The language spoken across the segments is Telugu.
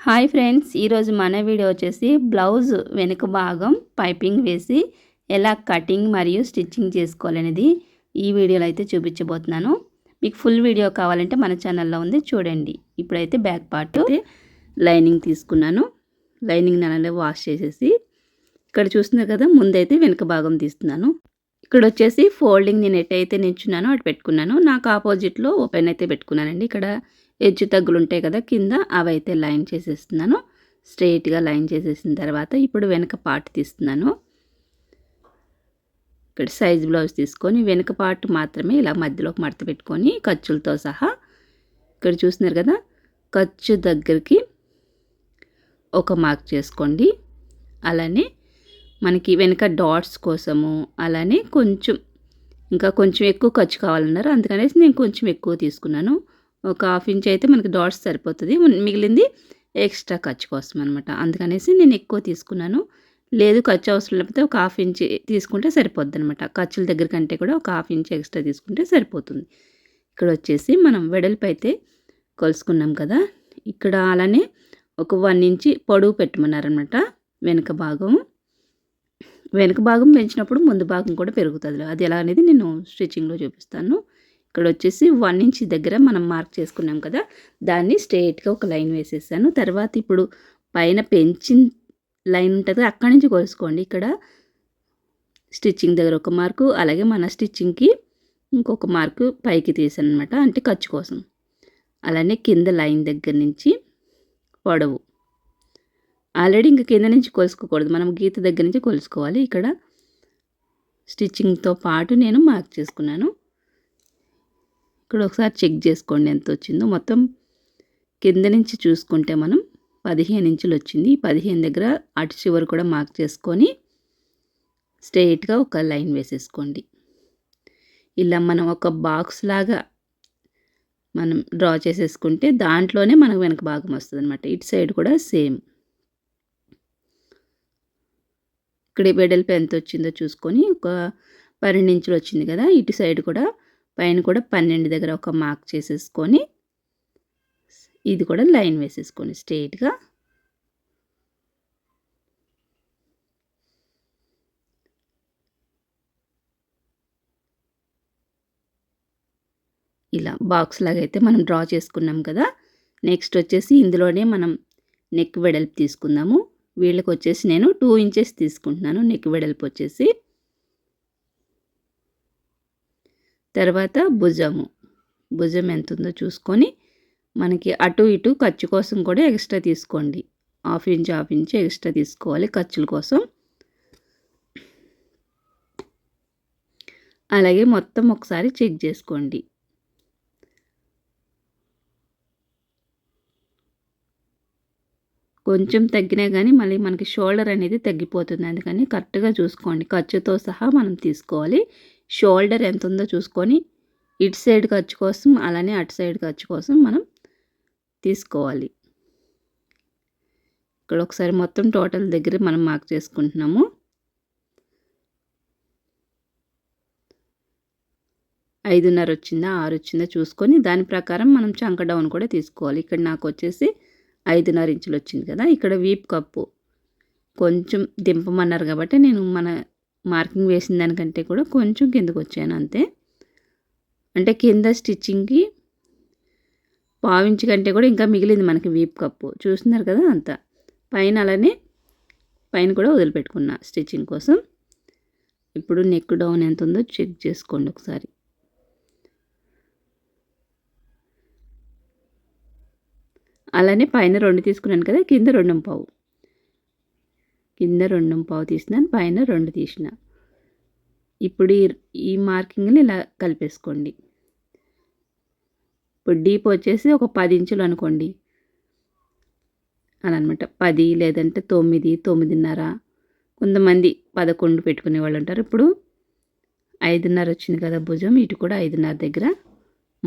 హాయ్ ఫ్రెండ్స్, ఈరోజు మన వీడియో వచ్చేసి బ్లౌజ్ వెనుక భాగం పైపింగ్ వేసి ఎలా కటింగ్ మరియు స్టిచ్చింగ్ చేసుకోవాలనేది ఈ వీడియోలో అయితే చూపించబోతున్నాను. మీకు ఫుల్ వీడియో కావాలంటే మన ఛానల్లో ఉంది, చూడండి. ఇప్పుడైతే బ్యాక్ పార్ట్ లైనింగ్ తీసుకున్నాను. లైనింగ్ నల్లగా వాష్ చేసేసి ఇక్కడ చూస్తున్నారు కదా, ముందైతే వెనుక భాగం తీస్తున్నాను. ఇక్కడ వచ్చేసి ఫోల్డింగ్ నేను ఎట్టయితే నిల్చున్నానో అటు పెట్టుకున్నాను. నాకు ఆపోజిట్లో ఓపెన్ అయితే పెట్టుకున్నానండి. ఇక్కడ ఎడ్జ్ తగ్గులు ఉంటాయి కదా కింద, అవైతే లైన్ చేసేస్తున్నాను. స్ట్రెయిట్గా లైన్ చేసేసిన తర్వాత ఇప్పుడు వెనక పార్ట్ తీస్తున్నాను. ఇక్కడ సైజ్ బ్లౌజ్ తీసుకొని వెనక పార్ట్ మాత్రమే ఇలా మధ్యలోకి మడత పెట్టుకొని ఖర్చులతో సహా ఇక్కడ చూస్తున్నారు కదా, ఖర్చు దగ్గరికి ఒక మార్క్ చేసుకోండి. అలానే మనకి వెనక డాట్స్ కోసము అలానే ఇంకా కొంచెం ఎక్కువ ఖర్చు కావాలన్నారు, అందుకనేసి నేను కొంచెం ఎక్కువ తీసుకున్నాను. ఒక హాఫ్ ఇంచ్ అయితే మనకి డాట్స్ సరిపోతుంది, మిగిలింది ఎక్స్ట్రా ఖర్చు కోసం అనమాట. అందుకనేసి నేను ఎక్కువ తీసుకున్నాను. లేదు ఖర్చు అవసరం లేకపోతే ఒక హాఫ్ ఇంచ్ తీసుకుంటే సరిపోద్ది అనమాట. ఖర్చుల దగ్గర కంటే కూడా ఒక హాఫ్ ఇంచ్ ఎక్స్ట్రా తీసుకుంటే సరిపోతుంది. ఇక్కడ వచ్చేసి మనం వెడల్పు అయితే కొలుసుకున్నాం కదా, ఇక్కడ అలానే ఒక 1 ఇంచ్ పొడవు పెట్టమన్నారనమాట. వెనక భాగం పెంచినప్పుడు ముందు భాగం కూడా పెరుగుతుంది. అది ఎలా అనేది నేను స్టిచ్చింగ్లో చూపిస్తాను. ఇక్కడ వచ్చేసి 1 ఇంచ్ దగ్గర మనం మార్క్ చేసుకున్నాం కదా, దాన్ని స్ట్రెయిట్గా ఒక లైన్ వేసేసాను. తర్వాత ఇప్పుడు పైన పెంచిన లైన్ ఉంటుంది, అక్కడి నుంచి కొలుసుకోండి. ఇక్కడ స్టిచ్చింగ్ దగ్గర ఒక మార్కు, అలాగే మన స్టిచ్చింగ్కి ఇంకొక మార్కు పైకి తీసాను అనమాట, అంటే ఖర్చు కోసం. అలానే కింద లైన్ దగ్గర నుంచి పొడవు ఆల్రెడీ ఇంకా కింద నుంచి కొలుసుకోకూడదు, మనం గీత దగ్గర నుంచి కొలుసుకోవాలి. ఇక్కడ స్టిచ్చింగ్తో పాటు నేను మార్క్ చేసుకున్నాను. ఇక్కడ ఒకసారి చెక్ చేసుకోండి ఎంత వచ్చిందో. మొత్తం కింద నుంచి చూసుకుంటే మనం 15 ఇంచులు వచ్చింది. 15 దగ్గర అటు చివరి కూడా మార్క్ చేసుకొని స్ట్రెయిట్గా ఒక లైన్ వేసేసుకోండి. ఇలా మనం ఒక బాక్స్ లాగా మనం డ్రా చేసేసుకుంటే దాంట్లోనే మనకు వెనక భాగం వస్తుంది అనమాట. ఇటు సైడ్ కూడా సేమ్. ఇక్కడ వెడల్పు ఎంత వచ్చిందో చూసుకొని ఒక 12 ఇంచులు వచ్చింది కదా, ఇటు సైడ్ కూడా పైన కూడా 12 దగ్గర ఒక మార్క్ చేసేసుకొని ఇది కూడా లైన్ వేసేసుకొని స్ట్రెయిట్గా ఇలా బాక్స్ లాగా అయితే మనం డ్రా చేసుకున్నాం కదా. నెక్స్ట్ వచ్చేసి ఇందులోనే మనం నెక్ వెడల్పు తీసుకుందాము. వీళ్ళకి వచ్చేసి నేను 2 ఇంచెస్ తీసుకుంటున్నాను నెక్ వెడల్పు వచ్చేసి. తర్వాత భుజం ఎంత ఉందో చూసుకొని మనకి అటు ఇటు ఖర్చు కోసం కూడా ఎక్స్ట్రా తీసుకోండి. హాఫ్ ఇంచ్ ఎక్స్ట్రా తీసుకోవాలి ఖర్చుల కోసం. అలాగే మొత్తం ఒకసారి చెక్ చేసుకోండి. కొంచెం తగ్గినా కానీ మళ్ళీ మనకి షోల్డర్ అనేది తగ్గిపోతుంది, అందుకని కరెక్ట్గా చూసుకోండి. ఖర్చుతో సహా మనం తీసుకోవాలి. షోల్డర్ ఎంత ఉందో చూసుకొని ఇటు సైడ్ ఖర్చు కోసం అలానే అటు సైడ్ ఖర్చు కోసం మనం తీసుకోవాలి. ఇక్కడ ఒకసారి మొత్తం టోటల్ దగ్గర మనం మార్క్ చేసుకుంటున్నాము. ఐదున్నర వచ్చిందా 6 వచ్చిందా చూసుకొని దాని ప్రకారం మనం చంక డౌన్ కూడా తీసుకోవాలి. ఇక్కడ నాకు వచ్చేసి 5.5 ఇంచులు వచ్చింది కదా. ఇక్కడ వీప్ కప్పు కొంచెం దింపమన్నారు కాబట్టి నేను మన మార్కింగ్ వేసిన దానికంటే కూడా కొంచెం కిందకు వచ్చాను అంతే. అంటే కింద స్టిచ్చింగ్కి 1/4 ఇంచు కంటే కూడా ఇంకా మిగిలింది మనకి వీప్ కప్పు, చూస్తున్నారు కదా అంత. పైన అలానే పైన కూడా వదిలిపెట్టుకున్నా స్టిచ్చింగ్ కోసం. ఇప్పుడు నెక్ డౌన్ ఎంత ఉందో చెక్ చేసుకోండి ఒకసారి. అలానే పైన 2 తీసుకున్నాను కదా, కింద 2.5. కింద 2.5 తీసినాను, పైన 2 తీసిన. ఇప్పుడు ఈ మార్కింగ్ని ఇలా కలిపేసుకోండి. ఇప్పుడు డీప్ వచ్చేసి ఒక 10 ఇంచులు అనుకోండి, అలా అనమాట. 10 లేదంటే 9, 9.5, కొంతమంది 11 పెట్టుకునే వాళ్ళు ఉంటారు. ఇప్పుడు 5.5 వచ్చింది కదా భుజం, ఇటు కూడా 5.5 దగ్గర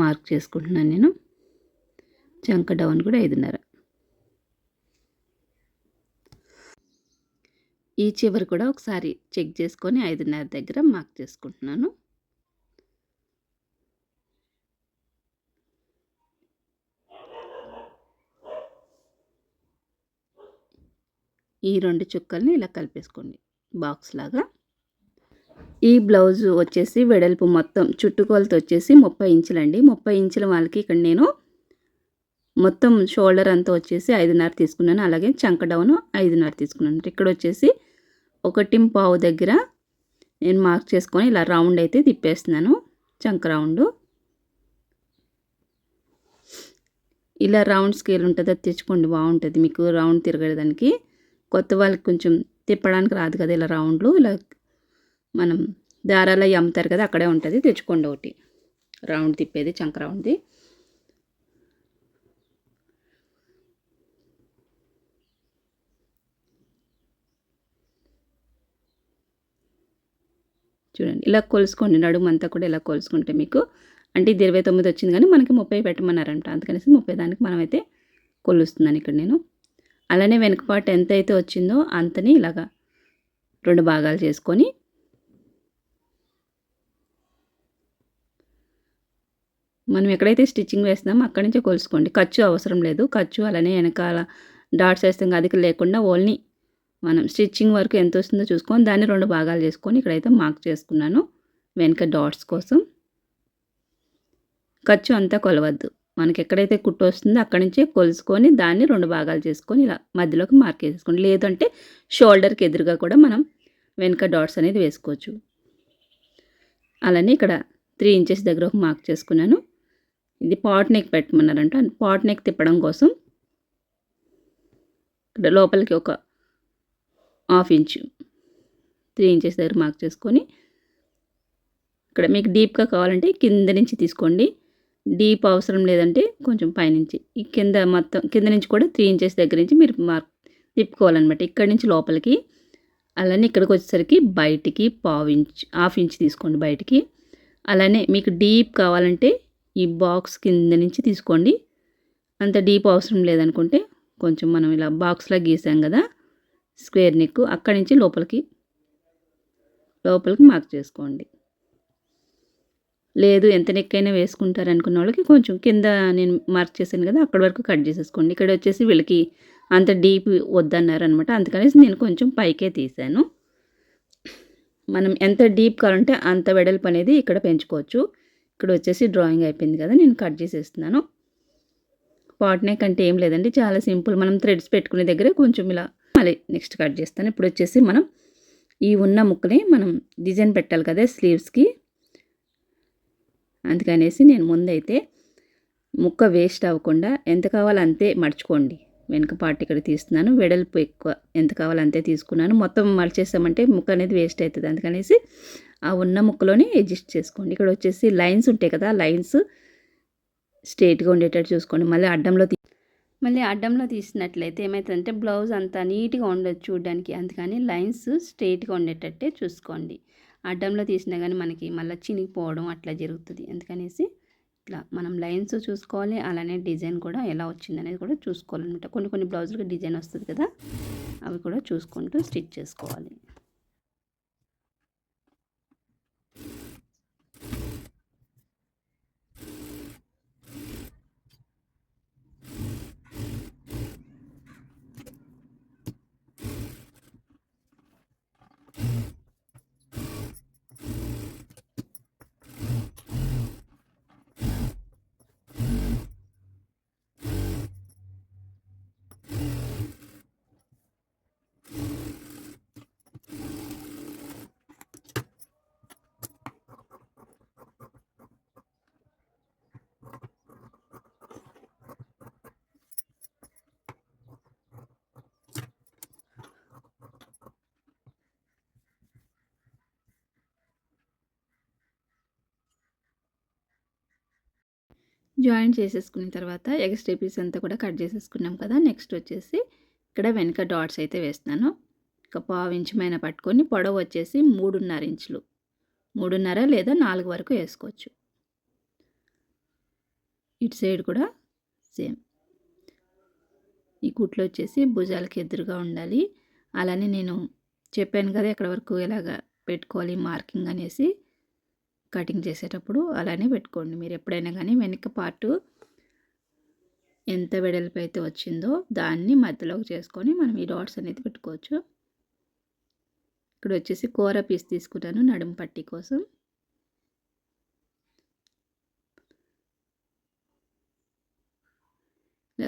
మార్క్ చేసుకుంటున్నాను నేను. చంక డౌన్ కూడా 5.5. ఈ చివరి కూడా ఒకసారి చెక్ చేసుకొని 5.5 దగ్గర మార్క్ చేసుకుంటున్నాను. ఈ 2 చుక్కల్ని ఇలా కలిపేసుకోండి బాక్స్ లాగా. ఈ బ్లౌజ్ వచ్చేసి వెడల్పు మొత్తం చుట్టుకొలత వచ్చేసి 30 ఇంచులండి. 30 ఇంచుల వాళ్ళకి ఇక్కడ నేను మొత్తం షోల్డర్ అంతా వచ్చేసి 5.5 తీసుకున్నాను. అలాగే చంక డౌన్ 5.5 తీసుకున్నాను. ఇక్కడ వచ్చేసి 1.5 దగ్గర నేను మార్క్ చేసుకొని ఇలా రౌండ్ అయితే తిప్పేస్తున్నాను. చంక రౌండ్ ఇలా రౌండ్ స్కేల్ ఉంటుంది, అది తెచ్చుకోండి, బాగుంటుంది మీకు రౌండ్ తిరగడానికి. కొత్త వాళ్ళకి కొంచెం తిప్పడానికి రాదు కదా ఇలా రౌండ్లు, ఇలా మనం దారాలు అవి అమ్ముతారు కదా అక్కడే ఉంటుంది, తెచ్చుకోండి ఒకటి రౌండ్ తిప్పేది, చంక రౌండ్ది. చూడండి ఇలా కొలుసుకోండి, నడుము అంతా కూడా ఇలా కొలుసుకుంటే మీకు అంటే ఇది 29 వచ్చింది కానీ మనకి 30 పెట్టమన్నారంట, అందుకనేసి 30 దానికి మనమైతే కొలుస్తున్నాను ఇక్కడ నేను. అలానే వెనుక పార్ట్ ఎంత అయితే వచ్చిందో అంతని ఇలాగా 2 భాగాలు చేసుకొని మనం ఎక్కడైతే స్టిచ్చింగ్ వేస్తున్నామో అక్కడి నుంచే కొలుసుకోండి. ఖర్చు అవసరం లేదు, ఖర్చు అలానే వెనకాల డాట్స్ వేస్తాం అది లేకుండా ఓన్లీ మనం స్టిచ్చింగ్ వరకు ఎంత వస్తుందో చూసుకొని దాన్ని 2 భాగాలు చేసుకొని ఇక్కడైతే మార్క్ చేసుకున్నాను వెనక డాట్స్ కోసం. ఖర్చు అంతా కొలవద్దు, మనకి ఎక్కడైతే కుట్టు వస్తుందో అక్కడి నుంచే కొలుసుకొని దాన్ని 2 భాగాలు చేసుకొని ఇలా మధ్యలోకి మార్క్ వేసుకోండి. లేదంటే షోల్డర్కి ఎదురుగా కూడా మనం వెనక డాట్స్ అనేది వేసుకోవచ్చు. అలానే ఇక్కడ 3 ఇంచెస్ దగ్గర ఒక మార్క్ చేసుకున్నాను. ఇది పాట్ నెక్ పెట్టమన్నారంట, పాట్ నెక్ తిప్పడం కోసం ఇక్కడ లోపలికి ఒక 1/2 ఇంచు 3 ఇంచెస్ దగ్గర మార్క్ చేసుకొని ఇక్కడ మీకు డీప్గా కావాలంటే కింద నుంచి తీసుకోండి, డీప్ అవసరం లేదంటే కొంచెం పైనుంచి ఈ కింద మొత్తం కింద నుంచి కూడా 3 ఇంచెస్ దగ్గర నుంచి మీరు మార్క్ తిప్పుకోవాలన్నమాట ఇక్కడి నుంచి లోపలికి. అలానే ఇక్కడికి వచ్చేసరికి బయటికి 1/2 ఇంచ్ తీసుకోండి బయటికి. అలానే మీకు డీప్ కావాలంటే ఈ బాక్స్ కింద నుంచి తీసుకోండి, అంత డీప్ అవసరం లేదనుకుంటే కొంచెం మనం ఇలా బాక్స్లా గీసాం కదా స్క్వేర్ నెక్, అక్కడి నుంచి లోపలికి మార్క్ చేసుకోండి. లేదు ఎంత నెక్ అయినా వేసుకుంటారు అనుకున్న వాళ్ళకి కొంచెం కింద నేను మార్క్ చేశాను కదా అక్కడి వరకు కట్ చేసేసుకోండి. ఇక్కడ వచ్చేసి వీళ్ళకి అంత డీప్ వద్దన్నారు అనమాట, అందుకనేసి నేను కొంచెం పైకే తీసాను. మనం ఎంత డీప్ కావాలంటే అంత వెడల్పు అనేది ఇక్కడ పెంచుకోవచ్చు. ఇక్కడ వచ్చేసి డ్రాయింగ్ అయిపోయింది కదా, నేను కట్ చేసేస్తున్నాను. పాట్ నెక్ అంటే ఏం లేదండి, చాలా సింపుల్. మనం థ్రెడ్స్ పెట్టుకునే దగ్గర కొంచెం ఇలా మళ్ళీ నెక్స్ట్ కట్ చేస్తాను. ఇప్పుడు వచ్చేసి మనం ఈ ఉన్న ముక్కని మనం డిజైన్ పెట్టాలి కదా స్లీవ్స్కి, అందుకనేసి నేను ముందైతే ముక్క వేస్ట్ అవ్వకుండా ఎంత కావాలో అంతే మడుచుకోండి. వెనక పార్ట్ ఇక్కడ తీస్తున్నాను, వెడల్పు ఎక్కువ ఎంత కావాలో అంతే తీసుకున్నాను. మొత్తం మడిచేసామంటే ముక్క అనేది వేస్ట్ అవుతుంది, అందుకనేసి ఆ ఉన్న ముక్కలోనే అడ్జస్ట్ చేసుకోండి. ఇక్కడ వచ్చేసి లైన్స్ ఉంటాయి కదా, లైన్స్ స్ట్రైట్గా ఉండేటట్టు చూసుకోండి. మళ్ళీ అడ్డంలో తీసినట్లయితే ఏమవుతుందంటే బ్లౌజ్ అంతా నీట్గా ఉండదు చూడడానికి, అందుకని లైన్స్ స్ట్రైట్గా ఉండేటట్టే చూసుకోండి. అడ్డంలో తీసినా కానీ మనకి మళ్ళీ చినిగిపోవడం అట్లా జరుగుతుంది, అందుకనేసి ఇట్లా మనం లైన్స్ చూసుకోవాలి. అలానే డిజైన్ కూడా ఎలా వచ్చిందనేది కూడా చూసుకోవాలన్నమాట. కొన్ని బ్లౌజులకు డిజైన్ వస్తుంది కదా, అవి కూడా చూసుకుంటూ స్టిచ్ చేసుకోవాలి. జాయిన్ చేసేసుకున్న తర్వాత ఎక్స్ట్రా పీస్ అంతా కూడా కట్ చేసేసుకున్నాం కదా. నెక్స్ట్ వచ్చేసి ఇక్కడ వెనక డాట్స్ అయితే వేస్తున్నాను. ఒక 1/2 ఇంచు పైన పట్టుకొని పొడవు వచ్చేసి 3.5 ఇంచులు, 3.5 లేదా 4 వరకు వేసుకోవచ్చు. ఇటు సైడ్ కూడా సేమ్. ఈ కుట్లు వచ్చేసి భుజాలకి ఎదురుగా ఉండాలి. అలానే నేను చెప్పాను కదా ఎక్కడ వరకు ఎలాగ పెట్టుకోవాలి మార్కింగ్ అనేసి, కటింగ్ చేసేటప్పుడు అలానే పెట్టుకోండి మీరు ఎప్పుడైనా కానీ. వెనక పార్టు ఎంత వెడల్పు అయితే వచ్చిందో దాన్ని మధ్యలోకి చేసుకొని మనం ఈ డాట్స్ అనేది పెట్టుకోవచ్చు. ఇక్కడ వచ్చేసి కూర పీస్ తీసుకున్నాను నడుము పట్టీ కోసం.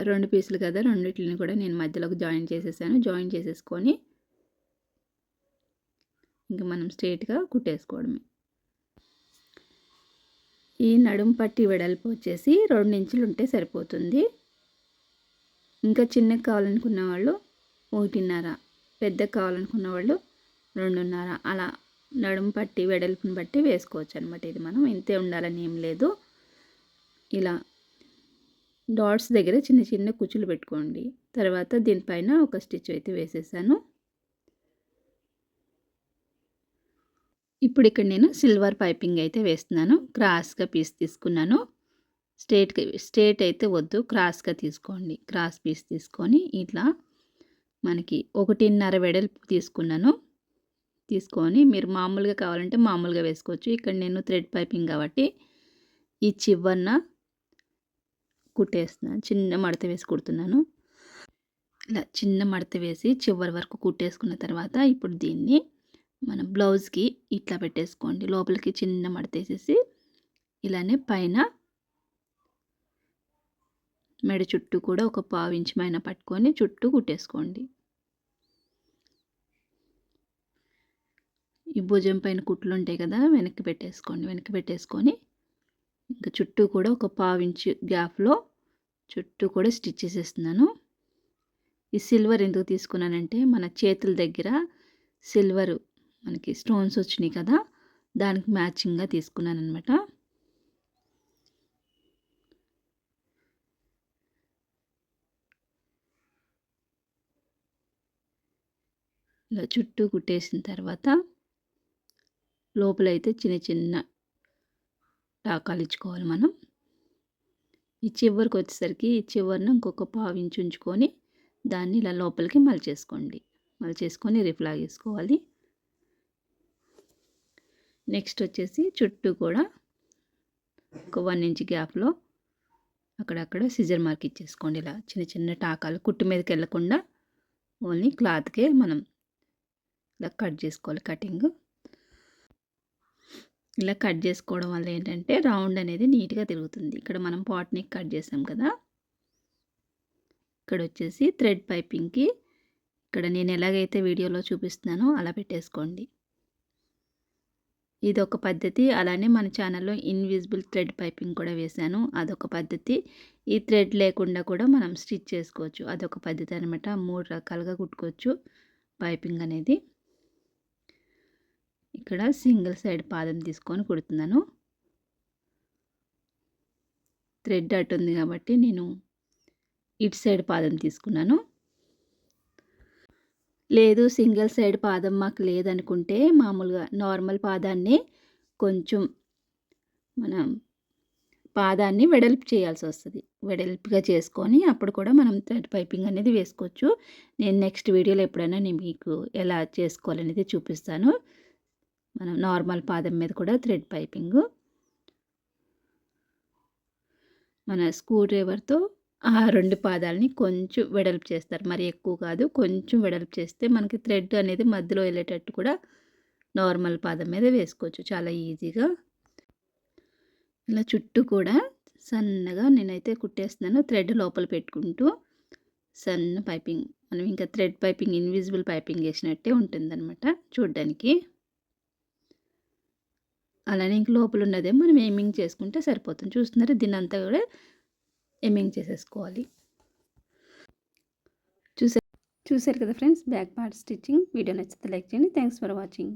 రెండు పీసులు కదా, రెండిటిని కూడా నేను మధ్యలోకి జాయిన్ చేసేసాను. జాయిన్ చేసేసుకొని ఇంక మనం స్ట్రైట్గా కుట్టేసుకోవడమే. ఈ నడుము పట్టీ వెడల్పు వచ్చేసి 2 ఇంచులు ఉంటే సరిపోతుంది. ఇంకా చిన్నగా కావాలనుకున్న వాళ్ళు 1.5, పెద్దగా కావాలనుకున్న వాళ్ళు 2.5 అలా నడుము పట్టీ వెడల్పుని బట్టి వేసుకోవచ్చు అనమాట. ఇది మనం ఇంతే ఉండాలని ఏం లేదు. ఇలా డాట్స్ దగ్గర చిన్న చిన్న కుచ్చులు పెట్టుకోండి. తర్వాత దీనిపైన ఒక స్టిచ్ అయితే వేసేసాను. ఇప్పుడు ఇక్కడ నేను సిల్వర్ పైపింగ్ అయితే వేస్తున్నాను. క్రాస్గా పీస్ తీసుకున్నాను. స్ట్రేట్ అయితే వద్దు, క్రాస్గా తీసుకోండి. క్రాస్ పీస్ తీసుకొని ఇట్లా మనకి 1.5 వెడల్పు తీసుకున్నాను. తీసుకొని మీరు మామూలుగా కావాలంటే మామూలుగా వేసుకోవచ్చు. ఇక్కడ నేను థ్రెడ్ పైపింగ్ కాబట్టి ఈ చివరన కుట్టేస్తున్నాను. చిన్న మడత వేసి కుడుతున్నాను. ఇలా చిన్న మడత వేసి చివరి వరకు కుట్టేసుకున్న తర్వాత ఇప్పుడు దీన్ని మన బ్లౌజ్కి ఇట్లా పెట్టేసుకోండి. లోపలికి చిన్న మడత వేసేసి ఇలానే పైన మెడ చుట్టూ కూడా ఒక 1/2 ఇంచు పైన పట్టుకొని చుట్టూ కుట్టేసుకోండి. ఈ భుజం పైన కుట్లు ఉంటాయి కదా, వెనక్కి పెట్టేసుకోండి. వెనక్కి పెట్టేసుకొని ఇంకా చుట్టూ కూడా ఒక 1/2 ఇంచు గ్యాప్లో చుట్టూ కూడా స్టిచ్ చేసేస్తున్నాను. ఈ సిల్వర్ ఎందుకు తీసుకున్నానంటే మన చేతుల దగ్గర సిల్వర్ మనకి స్టోన్స్ వచ్చినాయి కదా, దానికి మ్యాచింగ్గా తీసుకున్నాను అనమాట. ఇలా చుట్టూ కుట్టేసిన తర్వాత లోపలైతే చిన్న చిన్న టాకాలు ఇచ్చుకోవాలి మనం. ఈ చివరికి వచ్చేసరికి ఈ చివరిని ఇంకొక 1/2 ఇంచు ఉంచుకొని దాన్ని ఇలా లోపలికి మలిచేసుకోండి. మలిచేసుకొని రిఫ్లాగేసుకోవాలి. నెక్స్ట్ వచ్చేసి చుట్టూ కూడా ఒక 1 ఇంచ్ గ్యాప్లో అక్కడక్కడ సిజర్ మార్క్ ఇచ్చేసుకోండి. ఇలా చిన్న చిన్న టాకాలు కుట్టు మీదకి వెళ్ళకుండా ఓన్లీ క్లాత్కే మనం ఇలా కట్ చేసుకోవాలి. కటింగ్ ఇలా కట్ చేసుకోవడం వల్ల ఏంటంటే రౌండ్ అనేది నీట్గా తిరుగుతుంది. ఇక్కడ మనం పాట్ నెక్ కట్ చేసాం కదా, ఇక్కడ వచ్చేసి థ్రెడ్ పైపింగ్కి ఇక్కడ నేను ఎలాగైతే వీడియోలో చూపిస్తున్నానో అలా పెట్టేసుకోండి. ఇదొక పద్ధతి. అలానే మన ఛానల్లో ఇన్విజిబుల్ థ్రెడ్ పైపింగ్ కూడా వేశాను, అదొక పద్ధతి. ఈ థ్రెడ్ లేకుండా కూడా మనం స్టిచ్ చేసుకోవచ్చు, అదొక పద్ధతి అనమాట. 3 రకాలుగా కుట్టుకోవచ్చు పైపింగ్ అనేది. ఇక్కడ సింగిల్ సైడ్ పాదం తీసుకొని కుడుతున్నాను. థ్రెడ్ అటు ఉంది కాబట్టి నేను ఇటు సైడ్ పాదం తీసుకున్నాను. లేదు సింగిల్ సైడ్ పాదం మాకు లేదనుకుంటే మామూలుగా నార్మల్ పాదాన్ని కొంచెం మనం పాదాన్ని వెడల్పు చేయాల్సి వస్తుంది. వెడల్పుగా చేసుకొని అప్పుడు కూడా మనం థ్రెడ్ పైపింగ్ అనేది వేసుకోవచ్చు. నేను నెక్స్ట్ వీడియోలో ఎప్పుడైనా నేను మీకు ఎలా చేసుకోవాలనేది చూపిస్తాను. మనం నార్మల్ పాదం మీద కూడా థ్రెడ్ పైపింగ్ మన స్క్రూ డ్రైవర్తో ఆ 2 పాదాలని కొంచెం వెడల్పు చేస్తారు, మరి ఎక్కువ కాదు, కొంచెం వెడల్పు చేస్తే మనకి థ్రెడ్ అనేది మధ్యలో వెళ్ళేటట్టు కూడా నార్మల్ పాదం మీద వేసుకోవచ్చు చాలా ఈజీగా. ఇలా చుట్టూ కూడా సన్నగా నేనైతే కుట్టేస్తున్నాను. థ్రెడ్ లోపల పెట్టుకుంటూ సన్న పైపింగ్, మనం ఇంకా థ్రెడ్ పైపింగ్ ఇన్విజిబుల్ పైపింగ్ వేసినట్టే ఉంటుందన్నమాట చూడ్డానికి. అలానే ఇంక లోపల ఉన్నదే మనం ఎమ్మింగ్ చేసుకుంటే సరిపోతుంది. చూస్తున్నారు, దీన్ని అంతా కూడా ఎమ్మింగ్ చేసేసుకోవాలి. చూసారు కదా friends, back part stitching. Video నచ్చితే లైక్ చేయండి. Thanks for watching.